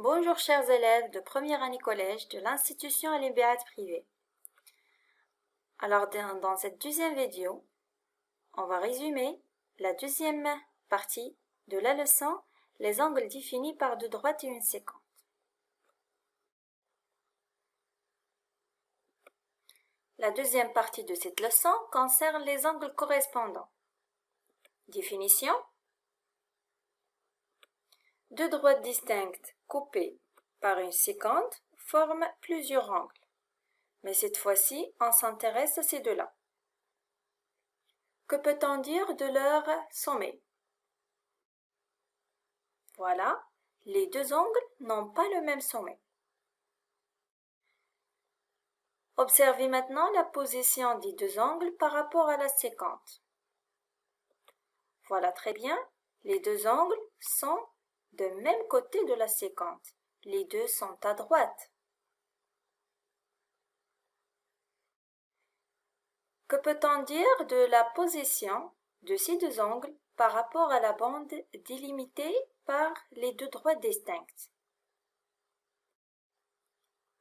Bonjour chers élèves de première année collège de l'institution Olympiade privée. Alors dans cette deuxième vidéo, on va résumer la deuxième partie de la leçon les angles définis par deux droites et une séquence. La deuxième partie de cette leçon concerne les angles correspondants. Définition. Deux droites distinctes coupées par une séquence forment plusieurs angles. Mais cette fois-ci, on s'intéresse à ces deux-là. Que peut-on dire de leur sommet? Voilà, les deux angles n'ont pas le même sommet. Observez maintenant la position des deux angles par rapport à la séquence. Voilà très bien, les deux angles sont de même côté de la séquence. Les deux sont à droite. Que peut-on dire de la position de ces deux angles par rapport à la bande délimitée par les deux droites distinctes?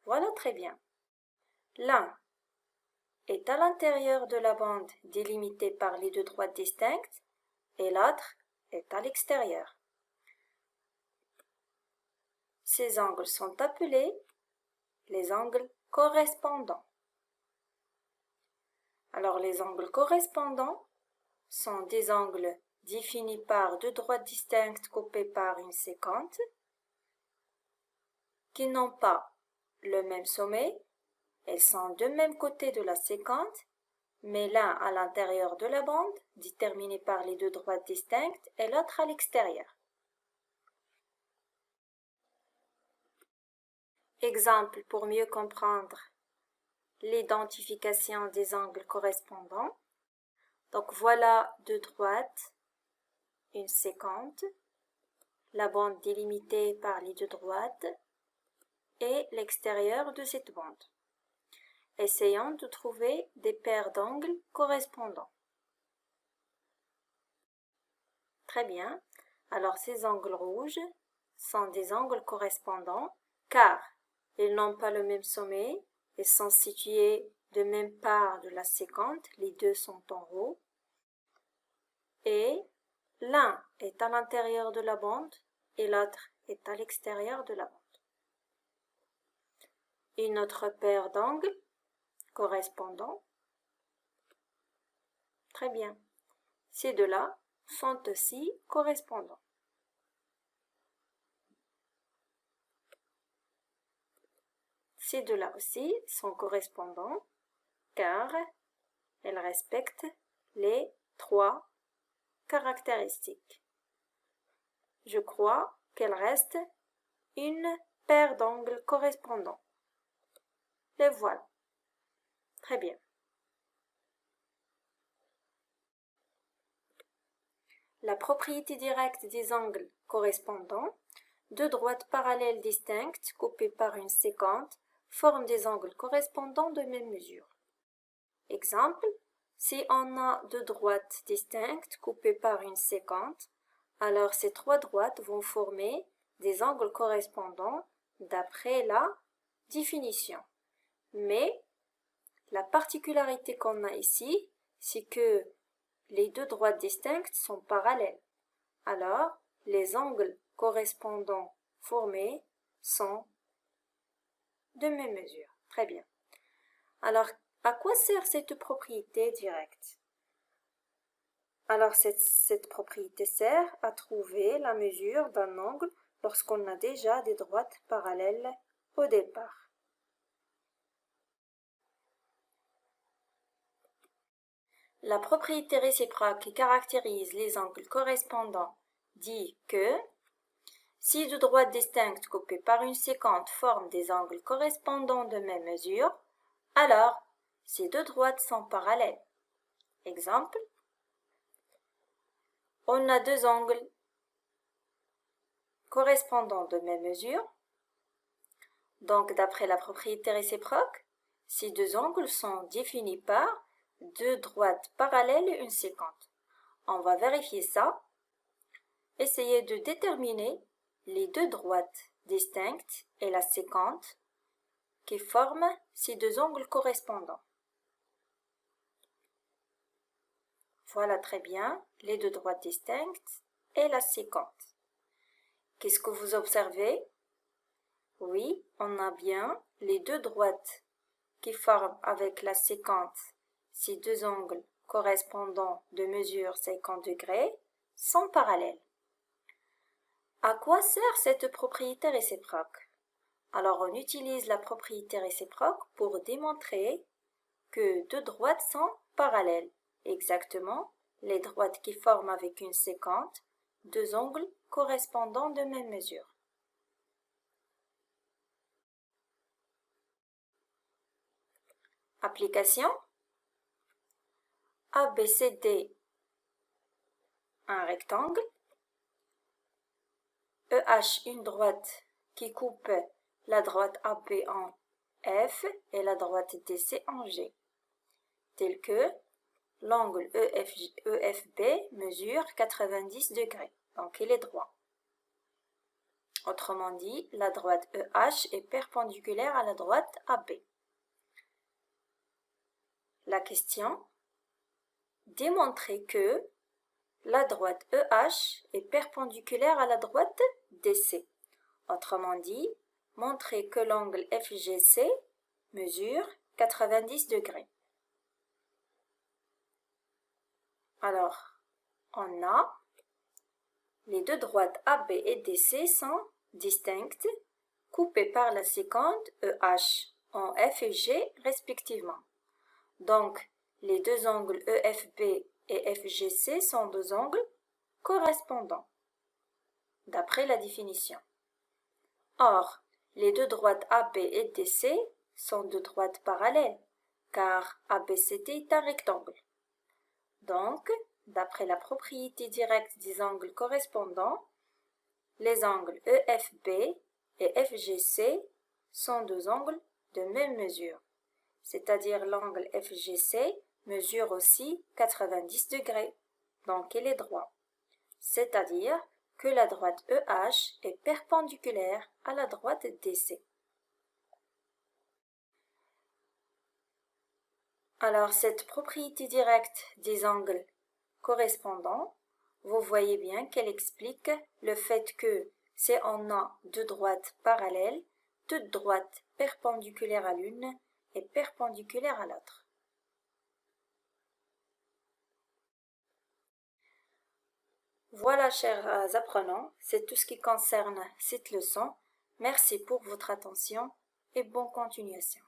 Voilà très bien. L'un est à l'intérieur de la bande délimitée par les deux droites distinctes et l'autre est à l'extérieur. Ces angles sont appelés les angles correspondants. Alors les angles correspondants sont des angles définis par deux droites distinctes coupées par une séquence qui n'ont pas le même sommet. Elles sont de même côté de la séquence, mais l'un à l'intérieur de la bande, déterminé par les deux droites distinctes, et l'autre à l'extérieur. Exemple pour mieux comprendre l'identification des angles correspondants. Donc voilà deux droites, une séquence, la bande délimitée par les deux droites et l'extérieur de cette bande. Essayons de trouver des paires d'angles correspondants. Très bien. Alors ces angles rouges sont des angles correspondants car ils n'ont pas le même sommet, ils sont situés de même part de la séquence, les deux sont en haut, et l'un est à l'intérieur de la bande et l'autre est à l'extérieur de la bande. Une autre paire d'angles correspondants. Très bien. Ces deux-là sont aussi correspondants. Ces deux-là aussi sont correspondants car elles respectent les trois caractéristiques. Je crois qu'il reste une paire d'angles correspondants. Les voilà. Très bien. La propriété directe des angles correspondants, deux droites parallèles distinctes coupées par une séquence forment des angles correspondants de même mesure. Exemple, si on a deux droites distinctes coupées par une séquence, alors ces trois droites vont former des angles correspondants d'après la définition. Mais la particularité qu'on a ici, c'est que les deux droites distinctes sont parallèles. Alors, les angles correspondants formés sont de même mesure. Très bien. Alors, à quoi sert cette propriété directe? Alors, cette propriété sert à trouver la mesure d'un angle lorsqu'on a déjà des droites parallèles au départ. La propriété réciproque qui caractérise les angles correspondants dit que si deux droites distinctes coupées par une séquence forment des angles correspondants de même mesure, alors ces deux droites sont parallèles. Exemple, on a deux angles correspondants de même mesure. Donc, d'après la propriété réciproque, ces deux angles sont définis par deux droites parallèles et une séquence. On va vérifier ça. Essayez de déterminer les deux droites distincte et la séquente qui forment ces deux angles correspondants. Voilà très bien les deux droites distinctes et la séquente. Qu'est-ce que vous observez? Oui, on a bien les deux droites qui forment avec la séquente ces deux angles correspondants de mesure 50 degrés sont parallèles. À quoi sert cette propriété réciproque? Alors on utilise la propriété réciproque pour démontrer que deux droites sont parallèles. Exactement, les droites qui forment avec une séquente deux angles correspondants de même mesure. Application. ABCD, un rectangle. EH, une droite qui coupe la droite AB en F et la droite DC en G, tel que l'angle EFB mesure 90 degrés, donc il est droit. Autrement dit, la droite EH est perpendiculaire à la droite AB. La question: démontrer que la droite EH est perpendiculaire à la droite DC. Autrement dit, montrer que l'angle FGC mesure 90 degrés. Alors, on a les deux droites AB et DC sont distinctes, coupées par la séquente EH en F et G respectivement. Donc, les deux angles EFB et FGC sont deux angles correspondants, d'après la définition. Or, les deux droites AB et DC sont deux droites parallèles, car ABCD est un rectangle. Donc, d'après la propriété directe des angles correspondants, les angles EFB et FGC sont deux angles de même mesure, c'est-à-dire l'angle FGC mesure aussi 90 degrés, donc il est droit, c'est-à-dire que la droite EH est perpendiculaire à la droite DC. Alors, cette propriété directe des angles correspondants, vous voyez bien qu'elle explique le fait que si on a deux droites parallèles, deux droites perpendiculaires à l'une et perpendiculaires à l'autre. Voilà, chers apprenants, c'est tout ce qui concerne cette leçon. Merci pour votre attention et bonne continuation.